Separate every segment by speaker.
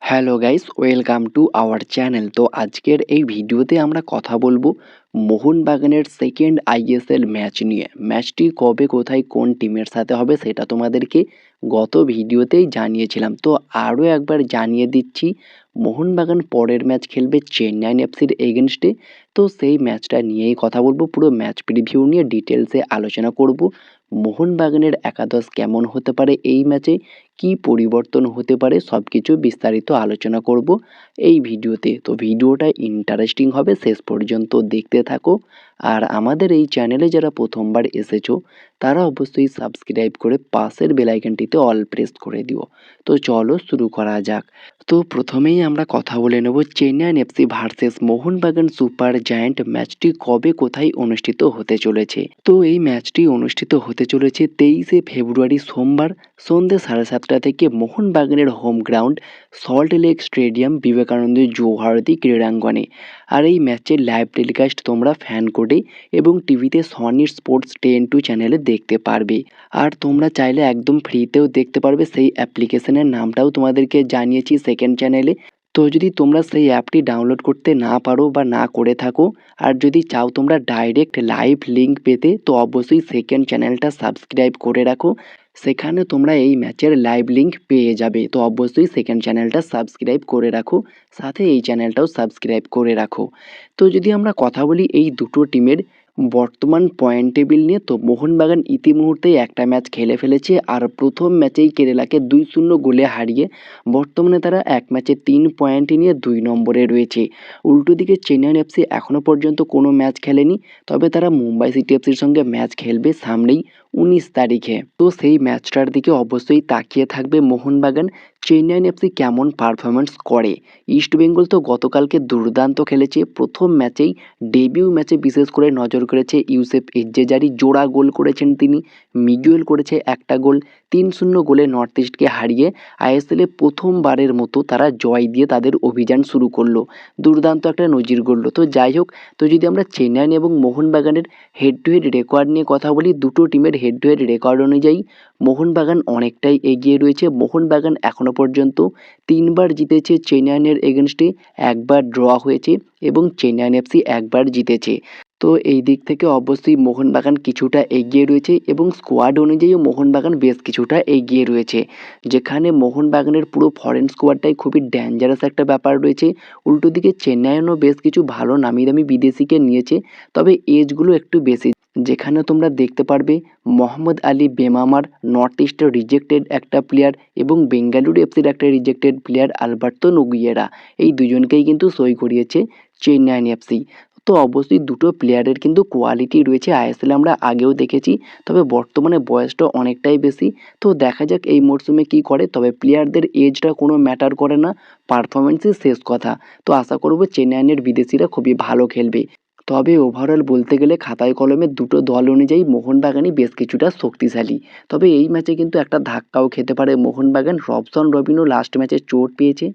Speaker 1: Hello guys, welcome to our channel. তো আজকের এই ভিডিওতে আমরা কথা বলবো মোহনবাগানের সেকেন্ড আইএসএল ম্যাচ নিয়ে। ম্যাচটি কবে, কোথায়, কোন টিমের সাথে হবে সেটা তোমাদেরকে গত ভিডিওতেই জানিয়েছিলাম। তো আরও একবার জানিয়ে দিচ্ছি, মোহনবাগান পরের ম্যাচ খেলবে চেন্নাইন এফসির এগেনস্টে। তো সেই ম্যাচটা নিয়েই কথা বলবো, পুরো ম্যাচ প্রিভিউ নিয়ে ডিটেলসে আলোচনা করব। মোহনবাগানের একাদশ কেমন হতে পারে এই ম্যাচে, কি পরিবর্তন হতে পারে, সব কিছু বিস্তারিত আলোচনা করব এই ভিডিওতে। তো ভিডিওটা ইন্টারেস্টিং হবে, শেষ পর্যন্ত দেখতে থাকো। আর আমাদের এই চ্যানেলে যারা প্রথমবার এসেছো তারা অবশ্যই সাবস্ক্রাইব করে পাশের বেল আইকনটিতে অল প্রেস করে দিও। তো চলো শুরু করা যাক। তো প্রথমেই আমরা কথা বলে নেব Chennaiyin FC versus Mohun Bagan super giant ম্যাচটি কবে, কোথায় অনুষ্ঠিত হতে চলেছে। তো এই ম্যাচটি অনুষ্ঠিত হতে চলেছে 23শে ফেব্রুয়ারি সোমবার সন্ধ্যে 7:30 থেকে মোহনবাগানের home ground Salt Lake stadium Vivekananda জৌহরতি ক্রীড়াঙ্গনে। আর এই ম্যাচের লাইভ টেলিকাস্ট তোমরা ফ্যান কোডে এবং টিভিতে সনি স্পোর্টস 10-2 চ্যানেলে দেখতে পারবে। আর তোমরা চাইলে একদম ফ্রিতেও দেখতে পারবে, সেই অ্যাপ্লিকেশনের নামটাও তোমাদেরকে জানিয়েছি সেকেন্ড চ্যানেলে। তো যদি তোমরা সেই অ্যাপটি ডাউনলোড করতে না পারো বা না করে থাকো, আর যদি চাও তোমরা ডাইরেক্ট লাইভ লিঙ্ক পেতে, তো অবশ্যই সেকেন্ড চ্যানেলটা সাবস্ক্রাইব করে রাখো, সেখানে তোমরা এই ম্যাচের লাইভ লিঙ্ক পেয়ে যাবে। তো অবশ্যই সেকেন্ড চ্যানেলটা সাবস্ক্রাইব করে রাখো, সাথে এই চ্যানেলটাও সাবস্ক্রাইব করে রাখো। তো যদি আমরা কথা বলি এই দুটো টিমের বর্তমান পয়েন্ট টেবিল নিয়ে, তো মোহনবাগান ইতিমুহূর্তেই একটা ম্যাচ খেলে ফেলেছে, আর প্রথম ম্যাচেই কেরালাকে 2-0 গোলে হারিয়ে বর্তমানে তারা এক ম্যাচে 3 পয়েন্ট নিয়ে 2 নম্বরে রয়েছে। উল্টো দিকে চেন্নাইন এফসি এখনও পর্যন্ত কোনো ম্যাচ খেলেনি, তবে তারা মুম্বাই সিটি এফসির সঙ্গে ম্যাচ খেলবে সামনেই 19 তারিখে। তো সেই ম্যাচটার দিকে অবশ্যই তাকিয়ে থাকবে মোহনবাগান, চেন্নাইন এফসি কেমন পারফরমেন্স করে। ইস্টবেঙ্গল তো গতকালকে দুর্দান্ত খেলেছে, প্রথম ম্যাচেই ডেবিউ ম্যাচে বিশেষ করে নজর করেছে ইউসেফ এজ্জেজারি, জোড়া গোল করেছেন তিনি, মিগুয়েল করেছে একটা গোল। 3-0 গোলে নর্থ ইস্টকে হারিয়ে আইএসএলে প্রথমবারের মতো তারা জয় দিয়ে তাদের অভিযান শুরু করলো, দুর্দান্ত একটা নজির গড়ল। তো যাই হোক, তো যদি আমরা চেন্নাইন এবং মোহনবাগানের হেড টু হেড রেকর্ড নিয়ে কথা বলি, দুটো টিমের হেড টু হেড রেকর্ড অনুযায়ী মোহনবাগান অনেকটাই এগিয়ে রয়েছে। মোহনবাগান এখনও পর্যন্ত 3বার জিতেছে চেন্নাইনের এগেনস্টে, একবার ড্র হয়েছে এবং চেন্নাইন এফসি একবার জিতেছে। তো এই দিক থেকে অবশ্যই মোহনবাগান কিছুটা এগিয়ে রয়েছে এবং স্কোয়াড অনুযায়ীও মোহনবাগান বেশ কিছুটা এগিয়ে রয়েছে, যেখানে মোহনবাগানের পুরো ফরেন স্কোয়াডটাই খুবই ডেঞ্জারাস একটা ব্যাপার রয়েছে। উল্টো দিকে চেন্নাইনও বেশ কিছু ভালো নামি দামি বিদেশিকে নিয়েছে, তবে এজগুলো একটু বেশি, যেখানে তোমরা দেখতে পারবে মোহাম্মদ আলী বেমামার নর্থ ইস্টের রিজেক্টেড একটা প্লেয়ার এবং বেঙ্গালুরু এফসির একটা রিজেক্টেড প্লেয়ার আলবার্তো নোগুয়েরা, এই দুজনকেই কিন্তু সই করিয়েছে চেন্নাইন এফসি। তো অবশ্যই দুটো প্লেয়ারের কিন্তু কোয়ালিটি রয়েছে, আইএসএল আমরা আগেও দেখেছি, তবে বর্তমানে বয়সটা অনেকটাই বেশি। তো দেখা যাক এই মরশুমে কি করে, তবে প্লেয়ারদের এজটা কোনো ম্যাটার করে না, পারফরমেন্সই শেষ কথা। তো আশা করব চেন্নাইয়ের বিদেশিরা খুবই ভালো খেলবে। তবে ওভারঅল বলতে গেলে খাতায় কলমে দুটো দল অনুযায়ী মোহনবাগানই বেশ কিছুটা শক্তিশালী। তবে এই ম্যাচে কিন্তু একটা ধাক্কাও খেতে পারে মোহনবাগান, রবসন রবিনও লাস্ট ম্যাচে চোট পেয়েছে।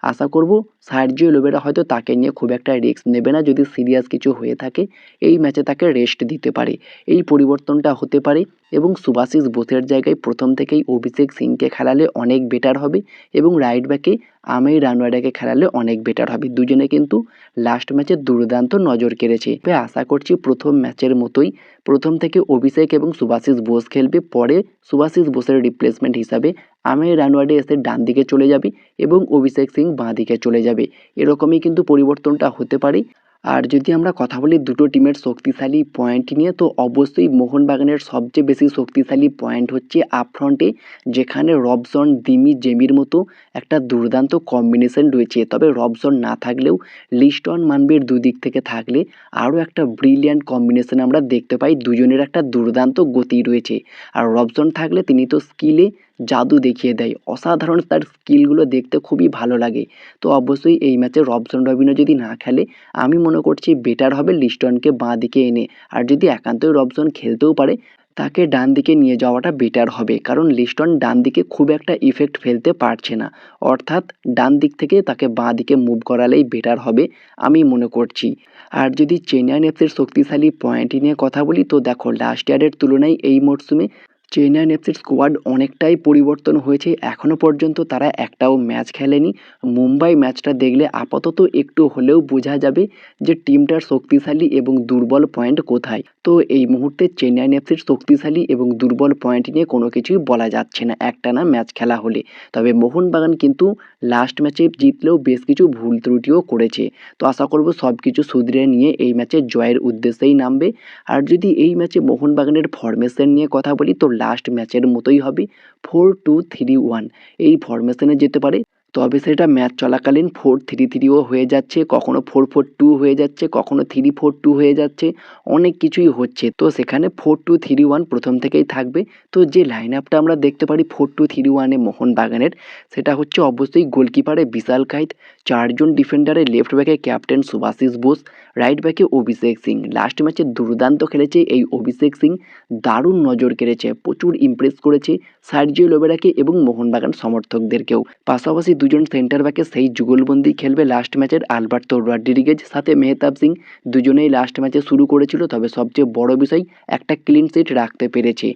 Speaker 1: আশা করব সার্জিও লোবেরা হয়তো তাকে নিয়ে খুব একটা রিস্ক নেবে না, যদি সিরিয়াস কিছু হয়ে থাকে এই ম্যাচে তাকে রেস্ট দিতে পারে, এই পরিবর্তনটা হতে পারে। এবং সুভাশিস বোসের জায়গায় প্রথম থেকেই অভিষেক সিংকে খেলালে অনেক বেটার হবে এবং রাইট ব্যাকে আমির রানোয়ারাকে খেলালে অনেক বেটার হবে। দুজনে কিন্তু লাস্ট ম্যাচে দুর্দান্ত নজর কেড়েছে। তবে আশা করছি প্রথম ম্যাচের মতোই প্রথম থেকে অভিষেক এবং সুভাশিস বোস খেলবে, পরে সুভাশিস বোসের রিপ্লেসমেন্ট হিসাবে আমির রানোয়ারে এসে ডান দিকে চলে যাবে এবং অভিষেক সিং বাঁ দিকে চলে যাবে, এরকমই কিন্তু পরিবর্তনটা হতে পারে। আর যদি আমরা কথা বলি দুটো টিমের শক্তিশালী পয়েন্ট নিয়ে, তো অবশ্যই মোহনবাগানের সবচেয়ে বেশি শক্তিশালী পয়েন্ট হচ্ছে আপফ্রন্টে, যেখানে রবসন দিমি জেমির মতো একটা দুর্দান্ত কম্বিনেশন রয়েছে। তবে রবসন না থাকলেও লিস্টন মানবির দুদিক থেকে থাকলে আরও একটা ব্রিলিয়ান্ট কম্বিনেশন আমরা দেখতে পাই, দুজনের একটা দুর্দান্ত গতি রয়েছে। আর রবসন থাকলে তিনি তো স্কিলে জাদু দেখিয়ে দেয়, অসাধারণ তার স্কিলগুলো দেখতে খুবই ভালো লাগে। তো অবশ্যই এই ম্যাচে রবসন রবিনও যদি না খেলে আমি মনে করছি বেটার হবে লিস্টনকে বাঁ দিকে এনে, আর যদি একান্তই রবসন খেলতেও পারে তাকে ডান দিকে নিয়ে যাওয়াটা বেটার হবে, কারণ লিস্টন ডান দিকে খুব একটা ইফেক্ট ফেলতে পারছে না, অর্থাৎ ডান দিক থেকে তাকে বাঁ দিকে মুভ করালেই বেটার হবে আমি মনে করছি। আর যদি চেন্নাইন এফসির শক্তিশালী পয়েন্ট নিয়ে কথা বলি, তো দেখো লাস্ট ইয়ারের তুলনায় এই মরশুমে চেন্নাইন এফসির স্কোয়াড অনেকটাই পরিবর্তন হয়েছে, এখনও পর্যন্ত তারা একটাও ম্যাচ খেলেনি। মুম্বাই ম্যাচটা দেখলে আপাতত একটু হলেও বোঝা যাবে যে টিমটার শক্তিশালী এবং দুর্বল পয়েন্ট কোথায়। তো এই মুহূর্তে চেন্নাইন এফসির শক্তিশালী এবং দুর্বল পয়েন্ট নিয়ে কোনো কিছুই বলা যাচ্ছে না একটানা ম্যাচ খেলা হলে। তবে মোহনবাগান কিন্তু লাস্ট ম্যাচে জিতলেও বেশ কিছু ভুল ত্রুটিও করেছে। তো আশা করব সব কিছু শুধরে নিয়ে এই ম্যাচে জয়ের উদ্দেশ্যেই নামবে। আর যদি এই ম্যাচে মোহনবাগানের ফরমেশন নিয়ে কথা বলি তো লাস্ট ম্যাচের মতোই হবে, 4-2-3-1 এই ফরমেশনে যেতে পারে। তবে সেটা ম্যাচ চলাকালীন 4-3-3ও হয়ে যাচ্ছে, কখনো 4-4-2 হয়ে যাচ্ছে, কখনো 3-4-2 হয়ে যাচ্ছে, অনেক কিছুই হচ্ছে। তো সেখানে 4-2-3-1 প্রথম থেকেই থাকবে। তো যে লাইন আপটা আমরা দেখতে পারি 4-2-3-1-এ মোহনবাগানের, সেটা হচ্ছে অবশ্যই গোলকিপারে বিশাল কাইত, 4জন ডিফেন্ডারে লেফট ব্যাকে ক্যাপ্টেন সুভাশিস বোস, রাইট ব্যাকে অভিষেক সিং। লাস্ট ম্যাচে দুর্দান্ত খেলেছে এই অভিষেক সিং, দারুণ নজর কেড়েছে, প্রচুর ইমপ্রেস করেছে সার্জিও লোবেরাকে এবং মোহনবাগান সমর্থকদেরকেও। পাশাপাশি দুজন সেন্টার ব্যাকে সেই যুগলবন্দি খেলবে লাস্ট ম্যাচের আলবার্তো রড্রিগেজ সাথে মেহতাব সিং। দুজনেই লাস্ট ম্যাচে শুরু করেছিল, তবে সবচেয়ে বড় বিষয় একটা ক্লিন শিট রাখতে পেরেছে।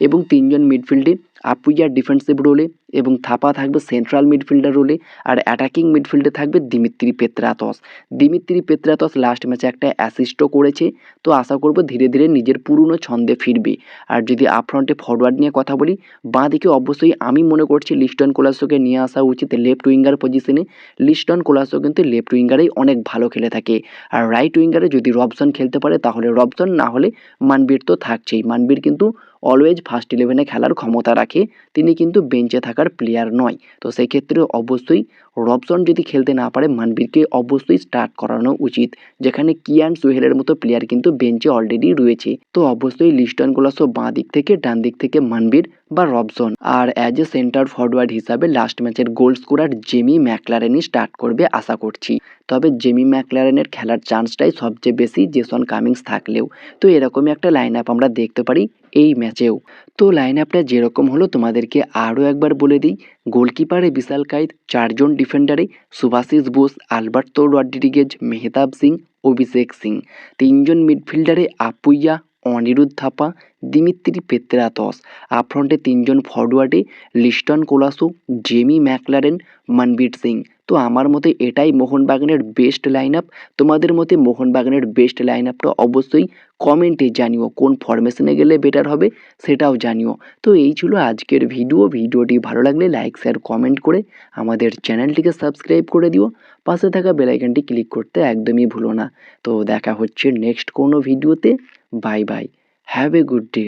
Speaker 1: এবং তিনজন মিডফিল্ডে আপুইয়া ডিফেন্সিভ রোলে এবং থাপা থাকবে সেন্ট্রাল মিডফিল্ডার রোলে। আর অ্যাটাকিং মিডফিল্ডে থাকবে Dimitri Petratos. Dimitri Petratos last ম্যাচে একটা অ্যাসিস্টও করেছে। তো আশা করব ধীরে ধীরে নিজের পুরনো ছন্দে ফিরবে। আর যদি আপফ্রন্টে ফরওয়ার্ড নিয়ে কথা বলি, বাঁ দিকে অবশ্যই আমি মনে করছি লিস্টন কোলাসোকে নিয়ে আসা উচিত লেফট উইঙ্গার পজিশনে। লিস্টন কোলাসো কিন্তু লেফট উইঙ্গারেই অনেক ভালো খেলে থাকে। আর রাইট উইঙ্গারে যদি রবসন খেলতে পারে তাহলে রবসন, না হলে মানবীর তো থাকছেই। মানবীর কিন্তু অলওয়েজ ফার্স্ট ইলেভেনে খেলার ক্ষমতা রাখে, তিনি কিন্তু বেঞ্চে থাকার প্লেয়ার নয়। তো সেই ক্ষেত্রে অবশ্যই রবসন যদি খেলতে না পারে মানবীরকে অবশ্যই স্টার্ট করানো উচিত, যেখানে কিয়ান সোহেলের মতো প্লেয়ার কিন্তু বেঞ্চে অলরেডি রয়েছে। তো অবশ্যই লিস্টন কোলাসো বাঁ দিক থেকে, ডান দিক থেকে মানবীর বা রবসন। আর অ্যাজ এ সেন্টার ফরওয়ার্ড হিসাবে লাস্ট ম্যাচের গোল স্কোরার জেমি ম্যাকলারেনই স্টার্ট করবে আশা করছি। তবে জেমি ম্যাকলারেনের খেলার চান্সটাই সবচেয়ে বেশি জেসন কামিংস থাকলেও। তো এরকমই একটা লাইন আপ আমরা দেখতে পারি এই ম্যাচেও। তো লাইন আপটা যেরকম হলো তোমাদেরকে আরও একবার বলে দিই। গোলকিপারে বিশাল কাইত, 4জন ডিফেন্ডারে সুভাশিস বোস, আলবার্তো রড্রিগেজ, মেহতাব সিং, অভিষেক সিং। 3জন মিডফিল্ডারে আপুইয়া, অনিরুদ্ধ থাপা, দিমিত্রি পেত্রাতস। আপফ্রন্টে 3জন ফরওয়ার্ডে লিস্টন কোলাসো, জেমি ম্যাকলারেন, মনবীর সিং। তো আমার মতে এটাই মোহনবাগানের বেস্ট লাইন আপ। তোমাদের মতে মোহনবাগানের বেস্ট লাইন আপটা অবশ্যই কমেন্টে জানিও, কোন ফরমেশনে গেলে বেটার হবে সেটাও জানিও। তো এই ছিল আজকের ভিডিওটি ভালো লাগলে লাইক শেয়ার কমেন্ট করে আমাদের চ্যানেলটিকে সাবস্ক্রাইব করে দিও। পাশে থাকা বেল আইকনটি ক্লিক করতে একদমই ভুলো না। তো দেখা হচ্ছে নেক্সট কোনো ভিডিওতে। Bye bye, have a good day.